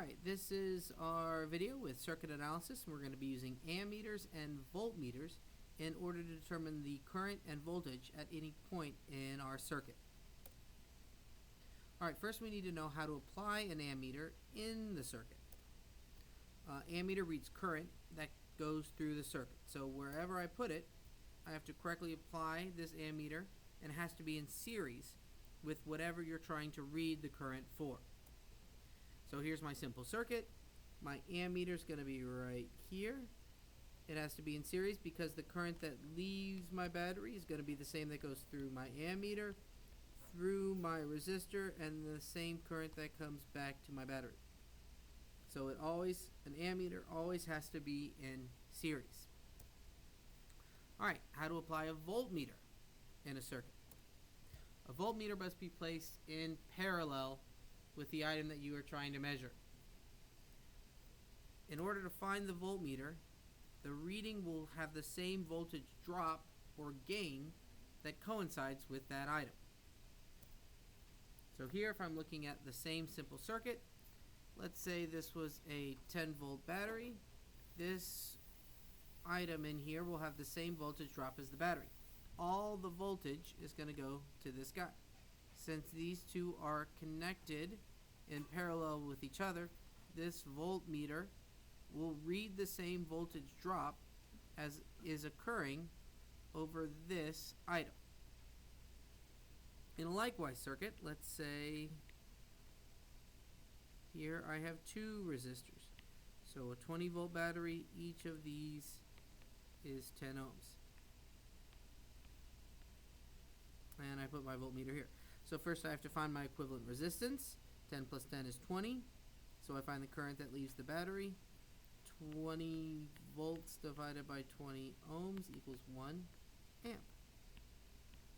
Alright, this is our video with circuit analysis, and we're going to be using ammeters and voltmeters in order to determine the current and voltage at any point in our circuit. Alright, first we need to know how to apply an ammeter in the circuit. Ammeter reads current that goes through the circuit. So wherever I put it, I have to correctly apply this ammeter, and it has to be in series with whatever you're trying to read the current for. So here's my simple circuit. My ammeter is going to be right here. It has to be in series because the current that leaves my battery is going to be the same that goes through my ammeter, through my resistor, and the same current that comes back to my battery. So an ammeter always has to be in series. Alright, how to apply a voltmeter in a circuit. A voltmeter must be placed in parallel with the item that you are trying to measure. In order to find the voltmeter, the reading will have the same voltage drop or gain that coincides with that item. So here, if I'm looking at the same simple circuit, let's say this was a 10 volt battery. This item in here will have the same voltage drop as the battery. All the voltage is going to go to this guy. Since these two are connected in parallel with each other, this voltmeter will read the same voltage drop as is occurring over this item. In a likewise circuit, let's say here I have two resistors. So a 20 volt battery, each of these is 10 ohms. And I put my voltmeter here. So first I have to find my equivalent resistance. 10 plus 10 is 20. So I find the current that leaves the battery. 20 volts divided by 20 ohms equals 1 amp.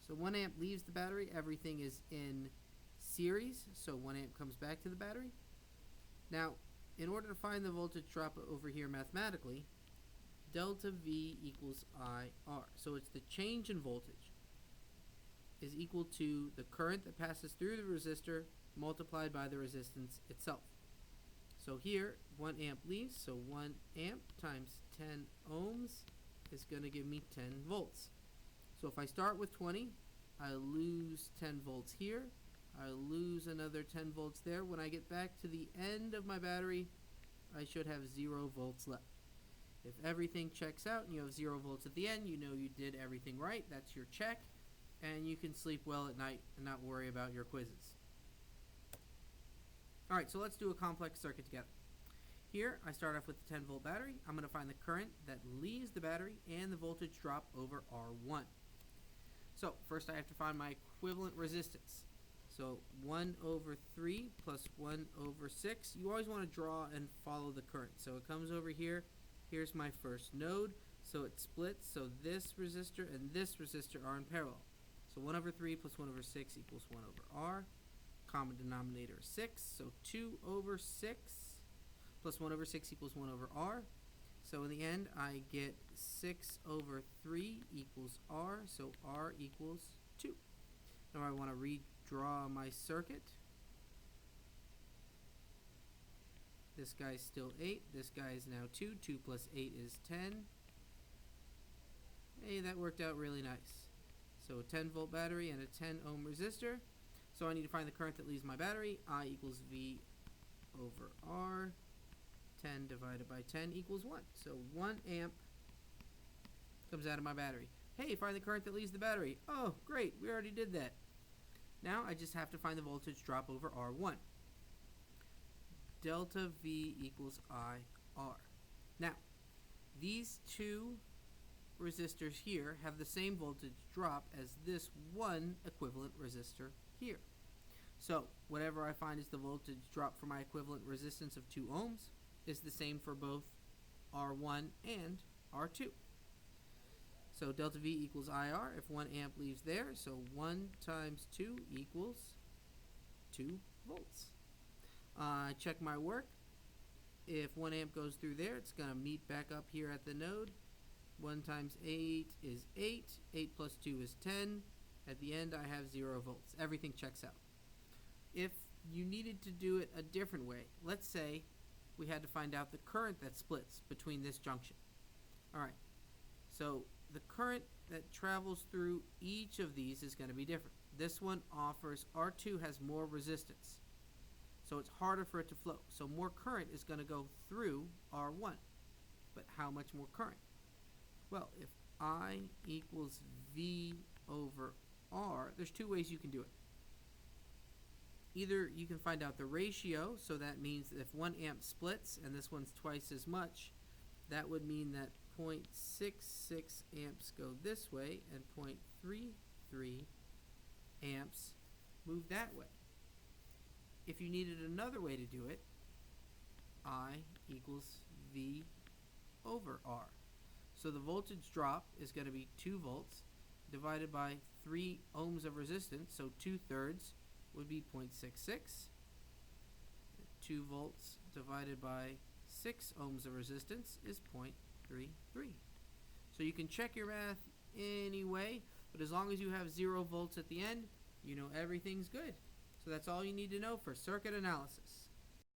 So 1 amp leaves the battery. Everything is in series. So 1 amp comes back to the battery. Now, in order to find the voltage drop over here mathematically, delta V equals IR. So it's the change in voltage is equal to the current that passes through the resistor multiplied by the resistance itself. So here, 1 amp leaves, so 1 amp times 10 ohms is going to give me 10 volts. So if I start with 20, I lose 10 volts here, I lose another 10 volts there. When I get back to the end of my battery, I should have 0 volts left. If everything checks out and you have 0 volts at the end, you know you did everything right. That's your check. And you can sleep well at night and not worry about your quizzes. Alright, so let's do a complex circuit together. Here, I start off with the 10 volt battery. I'm going to find the current that leaves the battery and the voltage drop over R1. So, first I have to find my equivalent resistance. So, 1 over 3 plus 1 over 6. You always want to draw and follow the current. So, it comes over here. Here's my first node. So, it splits. So, this resistor and this resistor are in parallel. So 1 over 3 plus 1 over 6 equals 1 over R. Common denominator is 6. So 2 over 6 plus 1 over 6 equals 1 over R. So in the end, I get 6 over 3 equals R. So R equals 2. Now I want to redraw my circuit. This guy's still 8. This guy is now 2. 2 plus 8 is 10. Hey, that worked out really nice. So a 10 volt battery and a 10 ohm resistor. So I need to find the current that leaves my battery. I equals V over R. 10 divided by 10 equals 1. So 1 amp comes out of my battery. Hey, find the current that leaves the battery. Oh, great. We already did that. Now I just have to find the voltage drop over R1. Delta V equals IR. Now, these two resistors here have the same voltage drop as this one equivalent resistor here. So whatever I find is the voltage drop for my equivalent resistance of 2 ohms is the same for both R1 and R2. So delta V equals IR if 1 amp leaves there. So 1 times 2 equals 2 volts. Check my work. If 1 amp goes through there, it's going to meet back up here at the node. 1 times 8 is 8. 8 plus 2 is 10. At the end, I have 0 volts. Everything checks out. If you needed to do it a different way. Let's say we had to find out the current that splits between this junction. Alright, so the current that travels through each of these is going to be different. This one offers, R2 has more resistance, so it's harder for it to flow. So more current is going to go through R1. But how much more current? Well, if I equals V over R, there's two ways you can do it. Either you can find out the ratio, so that means that if 1 amp splits and this one's twice as much, that would mean that 0.66 amps go this way and 0.33 amps move that way. If you needed another way to do it, I equals V over R. So the voltage drop is going to be 2 volts divided by 3 ohms of resistance, so 2/3 would be 0.66. 2 volts divided by 6 ohms of resistance is 0.33. So you can check your math any way, but as long as you have 0 volts at the end, you know everything's good. So that's all you need to know for circuit analysis.